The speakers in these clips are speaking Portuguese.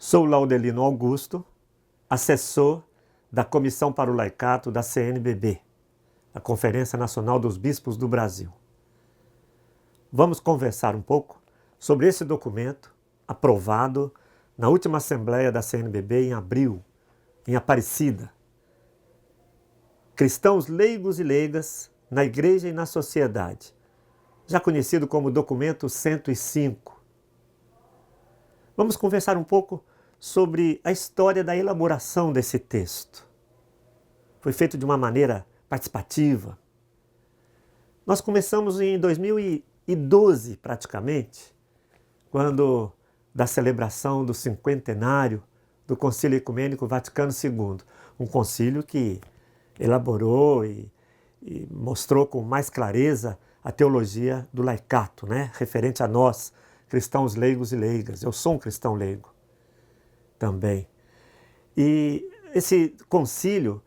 Sou Laudelino Augusto, assessor da Comissão para o Laicato da CNBB, a Conferência Nacional dos Bispos do Brasil. Vamos conversar um pouco sobre esse documento aprovado na última Assembleia da CNBB em abril, em Aparecida. Cristãos leigos e leigas na Igreja e na Sociedade, já conhecido como Documento 105. Vamos conversar um pouco sobre a história da elaboração desse texto. Foi feito de uma maneira participativa. Nós começamos em 2012, praticamente, quando da celebração do cinquentenário do Concílio Ecumênico Vaticano II, um concílio que elaborou e mostrou com mais clareza a teologia do laicato, referente a nós, cristãos leigos e leigas. Eu sou um cristão leigo também. E esse concílio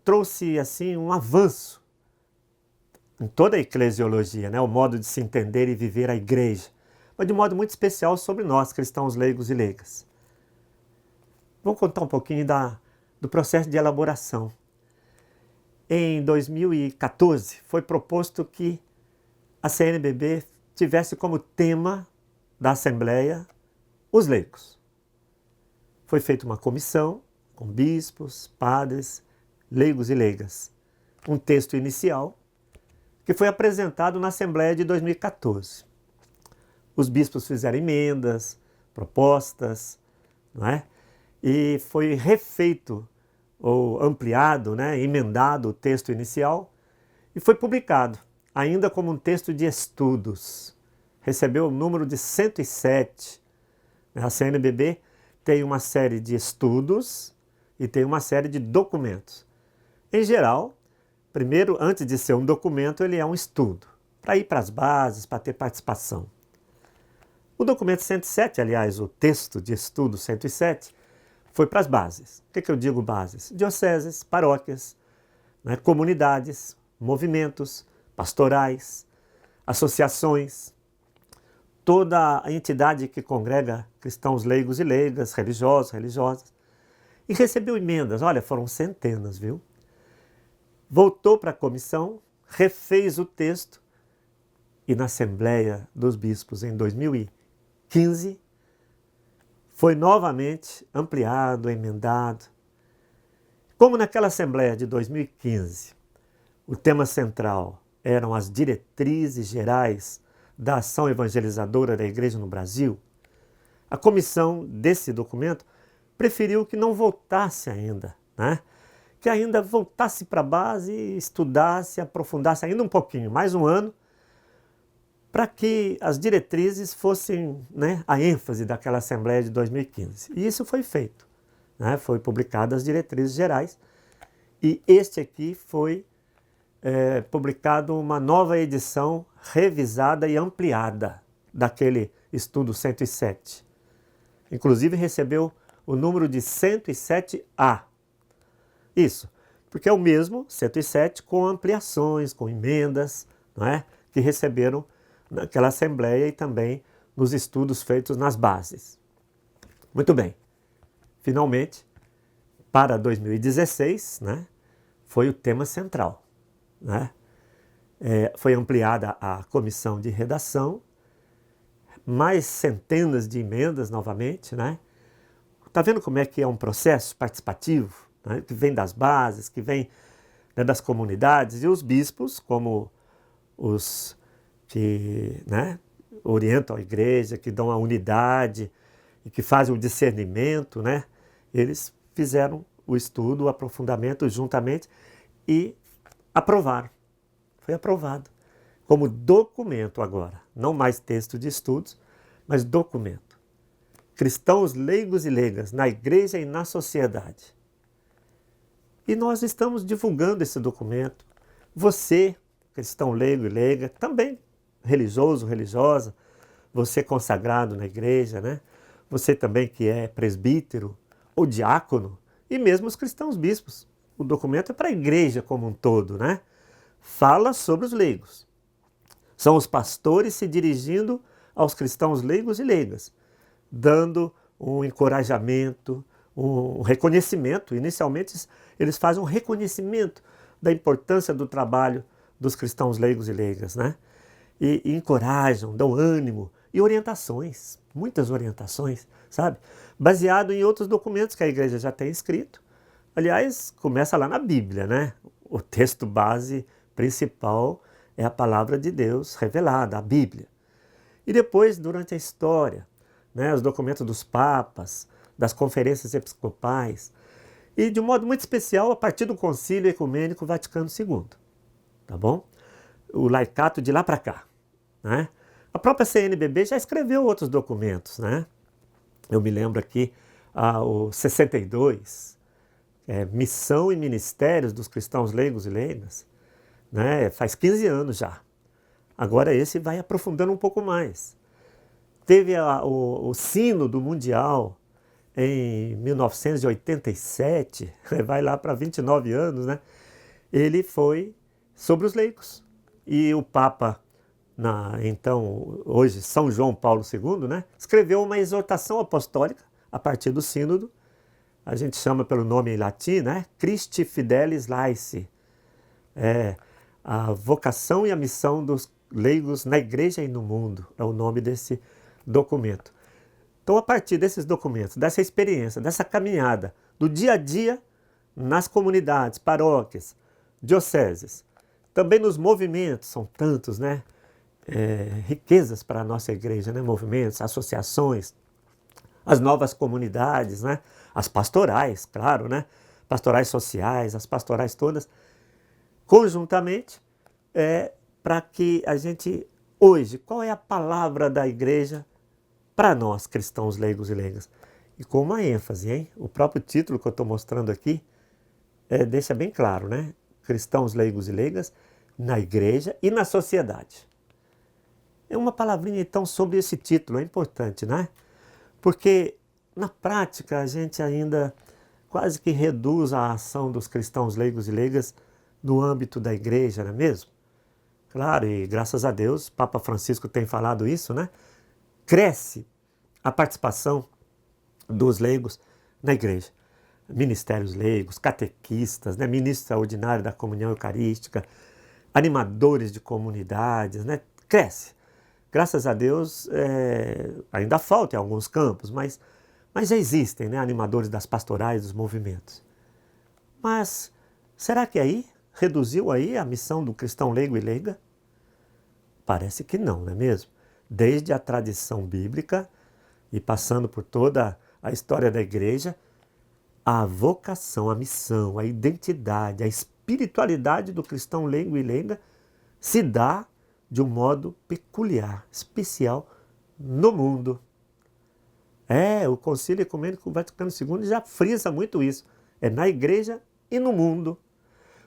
trouxe assim um avanço em toda a eclesiologia, o modo de se entender e viver a igreja, mas de modo muito especial sobre nós, cristãos leigos e leigas. Vou contar um pouquinho do processo de elaboração. Em 2014, foi proposto que a CNBB tivesse como tema da Assembleia os leigos. Foi feita uma comissão com bispos, padres, leigos e leigas. Um texto inicial que foi apresentado na Assembleia de 2014. Os bispos fizeram emendas, propostas, e foi refeito ou ampliado, emendado o texto inicial e foi publicado, ainda como um texto de estudos. Recebeu o número de 107. A CNBB tem uma série de estudos e tem uma série de documentos. Em geral, primeiro, antes de ser um documento, ele é um estudo, para ir para as bases, para ter participação. O documento 107, aliás, o texto de estudo 107, foi para as bases. O que eu digo bases? Dioceses, paróquias, comunidades, movimentos, pastorais, associações, toda a entidade que congrega cristãos leigos e leigas, religiosos, religiosas, e recebeu emendas. Olha, foram centenas, viu? Voltou para a comissão, refez o texto e na Assembleia dos Bispos em 2015 foi novamente ampliado, emendado. Como naquela Assembleia de 2015, o tema central eram as diretrizes gerais da ação evangelizadora da Igreja no Brasil, a comissão desse documento preferiu que não voltasse ainda, que ainda voltasse para a base, estudasse, aprofundasse ainda um pouquinho, mais um ano, para que as diretrizes fossem a ênfase daquela Assembleia de 2015. E isso foi feito. Foi publicadas as diretrizes gerais e este aqui foi publicado uma nova edição revisada e ampliada daquele estudo 107. Inclusive recebeu o número de 107A. Isso, porque é o mesmo 107 com ampliações, com emendas, que receberam naquela Assembleia e também nos estudos feitos nas bases. Muito bem. Finalmente, para 2016, foi o tema central. Foi ampliada a comissão de redação, mais centenas de emendas novamente. Está vendo como é que é um processo participativo, que vem das bases, que vem das comunidades, e os bispos, como os que orientam a igreja, que dão a unidade e que fazem o discernimento, eles fizeram o estudo, o aprofundamento juntamente e aprovaram. Foi aprovado como documento agora, não mais texto de estudos, mas documento. Cristãos leigos e leigas na igreja e na sociedade. E nós estamos divulgando esse documento. Você, cristão leigo e leiga, também religioso, religiosa, você consagrado na igreja, você também que é presbítero ou diácono, e mesmo os cristãos bispos. O documento é para a igreja como um todo, Fala sobre os leigos. São os pastores se dirigindo aos cristãos leigos e leigas, dando um encorajamento, um reconhecimento. Inicialmente, eles fazem um reconhecimento da importância do trabalho dos cristãos leigos e leigas, né? E encorajam, dão ânimo e orientações, muitas orientações, sabe? Baseado em outros documentos que a igreja já tem escrito. Aliás, começa lá na Bíblia, né? O texto base principal é a palavra de Deus revelada, a Bíblia. E depois, durante a história, né, os documentos dos papas, das conferências episcopais, e de um modo muito especial a partir do Concílio Ecumênico Vaticano II, tá bom? O laicato de lá para cá, né? A própria CNBB já escreveu outros documentos, né? Eu me lembro aqui, o 62, Missão e Ministérios dos Cristãos Leigos e Leigas, né? Faz 15 anos já. Agora esse vai aprofundando um pouco mais. Teve o Sínodo Mundial em 1987, vai lá para 29 anos, né? Ele foi sobre os leigos. E o Papa, então, hoje, São João Paulo II, né? Escreveu uma exortação apostólica a partir do Sínodo. A gente chama pelo nome em latim, né? Christi Fidelis Laici. A vocação e a missão dos leigos na igreja e no mundo. É o nome desse documento. Então, a partir desses documentos, dessa experiência, dessa caminhada, do dia a dia nas comunidades, paróquias, dioceses, também nos movimentos, são tantos, né? Riquezas para a nossa igreja, né? Movimentos, associações, as novas comunidades, né? As pastorais, claro, né? Pastorais sociais, as pastorais todas, conjuntamente, para que a gente, hoje, qual é a palavra da igreja para nós, cristãos leigos e leigas? E com uma ênfase, hein? O próprio título que eu estou mostrando aqui deixa bem claro, né? Cristãos leigos e leigas na igreja e na sociedade. É uma palavrinha, então, sobre esse título, é importante, né? Porque, na prática, a gente ainda quase que reduz a ação dos cristãos leigos e leigas no âmbito da igreja, não é mesmo? Claro, e graças a Deus, Papa Francisco tem falado isso, né? Cresce a participação dos leigos na igreja. Ministérios leigos, catequistas, né? Ministro ordinário da comunhão eucarística, animadores de comunidades, né? Cresce. Graças a Deus, ainda falta em alguns campos, mas já existem, né? Animadores das pastorais, dos movimentos. Mas será que aí reduziu aí a missão do cristão leigo e leiga? Parece que não, não é mesmo? Desde a tradição bíblica e passando por toda a história da igreja, a vocação, a missão, a identidade, a espiritualidade do cristão leigo e leiga se dá de um modo peculiar, especial no mundo. O Concílio Ecumênico Vaticano II já frisa muito isso. É na igreja e no mundo.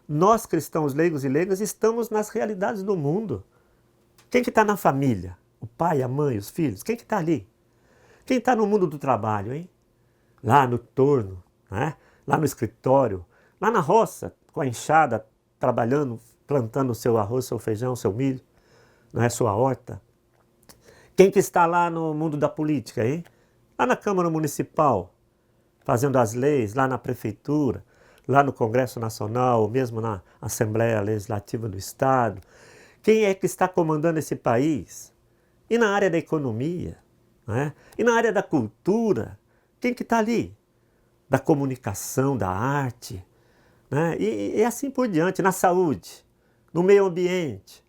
Nós, cristãos leigos e leigas, estamos nas realidades do mundo. Quem que está na família? O pai, a mãe, os filhos? Quem que está ali? Quem está no mundo do trabalho, hein? Lá no torno, né? Lá no escritório, lá na roça, com a enxada, trabalhando, plantando o seu arroz, seu feijão, seu milho, não é sua horta. Quem que está lá no mundo da política, hein? Lá na Câmara Municipal, fazendo as leis, lá na Prefeitura, lá no Congresso Nacional, ou mesmo na Assembleia Legislativa do Estado. Quem é que está comandando esse país? E na área da economia, né? E na área da cultura, quem que está ali? Da comunicação, da arte, né? E assim por diante, na saúde, no meio ambiente.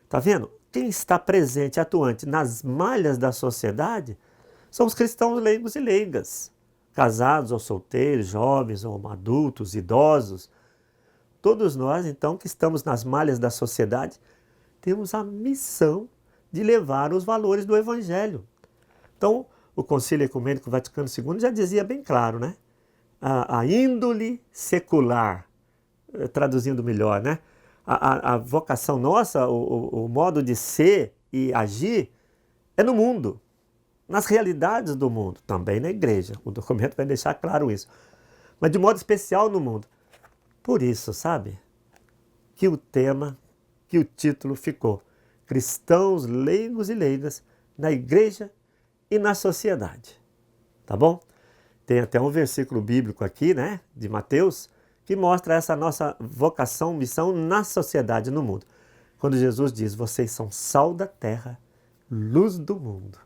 Tá vendo? Quem está presente, atuante nas malhas da sociedade são os cristãos leigos e leigas, casados ou solteiros, jovens ou adultos, idosos. Todos nós, então, que estamos nas malhas da sociedade, temos a missão de levar os valores do Evangelho. Então, o Concílio Ecumênico Vaticano II já dizia bem claro, né? A índole secular, traduzindo melhor, né? A vocação nossa, o modo de ser e agir é no mundo, nas realidades do mundo, também na igreja. O documento vai deixar claro isso. Mas de modo especial no mundo. Por isso, sabe, que o tema, que o título ficou Cristãos leigos e leigas na igreja e na sociedade. tá bom? Tem até um versículo bíblico aqui, né, de Mateus, que mostra essa nossa vocação, missão na sociedade, no mundo. Quando Jesus diz, vocês são sal da terra, luz do mundo,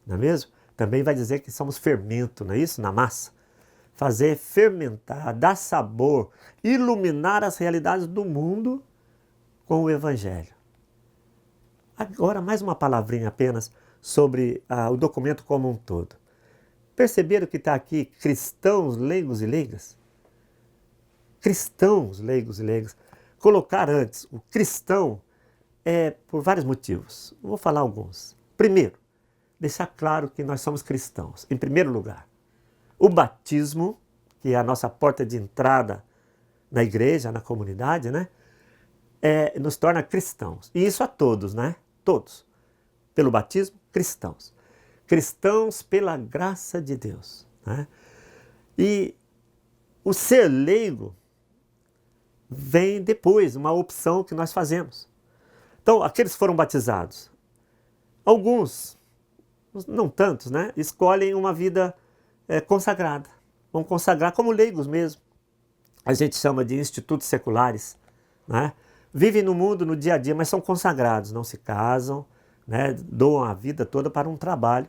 não é mesmo? Também vai dizer que somos fermento, não é isso? Na massa. Fazer fermentar, dar sabor, iluminar as realidades do mundo com o Evangelho. Agora, mais uma palavrinha apenas sobre o documento como um todo. Perceberam que está aqui cristãos, leigos e leigas? Cristãos, leigos e leigas. Colocar antes o cristão é por vários motivos. Vou falar alguns. Primeiro, deixar claro que nós somos cristãos. Em primeiro lugar, o batismo, que é a nossa porta de entrada na igreja, na comunidade, né? Nos torna cristãos. E isso a todos, né? Todos. Pelo batismo, cristãos. Cristãos pela graça de Deus, né? E o ser leigo vem depois, uma opção que nós fazemos. Então, aqueles que foram batizados, alguns, não tantos, né? Escolhem uma vida consagrada. Vão consagrar como leigos mesmo. A gente chama de institutos seculares, né? Vivem no mundo, no dia a dia, mas são consagrados, não se casam, né? Doam a vida toda para um trabalho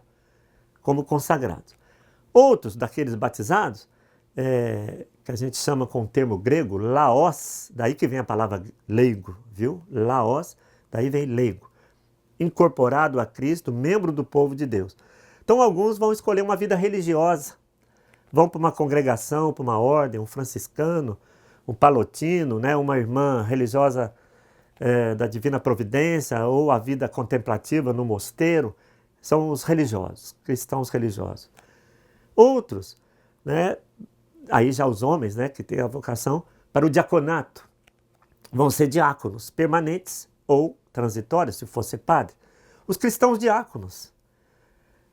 como consagrados. Outros daqueles batizados, que a gente chama com o termo grego, laos, daí que vem a palavra leigo, viu? Laos, daí vem leigo. Incorporado a Cristo, membro do povo de Deus. Então alguns vão escolher uma vida religiosa, vão para uma congregação, para uma ordem, um franciscano, um palotino, né? Uma irmã religiosa da Divina Providência, ou a vida contemplativa no mosteiro, são os religiosos, cristãos religiosos. Outros, né? Aí já os homens, né, que têm a vocação para o diaconato, vão ser diáconos permanentes ou transitórios, se fosse padre. Os cristãos diáconos.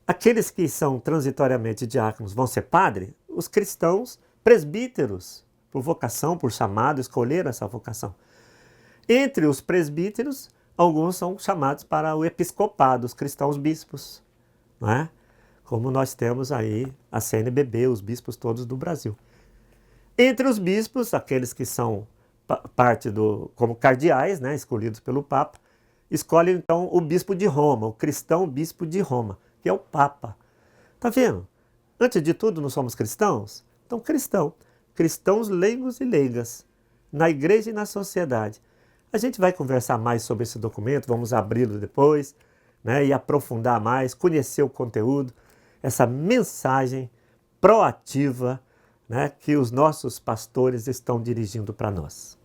Aqueles que são transitoriamente diáconos vão ser padre, os cristãos presbíteros, por vocação, por chamado, escolheram essa vocação. Entre os presbíteros, alguns são chamados para o episcopado, os cristãos bispos, não é? Como nós temos aí a CNBB, os bispos todos do Brasil. Entre os bispos, aqueles que são parte como cardeais, né, escolhidos pelo Papa, escolhem então o bispo de Roma, o cristão bispo de Roma, que é o Papa. Tá vendo? Antes de tudo, nós somos cristãos? Então, cristãos leigos e leigas, na igreja e na sociedade. A gente vai conversar mais sobre esse documento, vamos abri-lo depois, né, e aprofundar mais, conhecer o conteúdo, essa mensagem proativa, né, que os nossos pastores estão dirigindo para nós.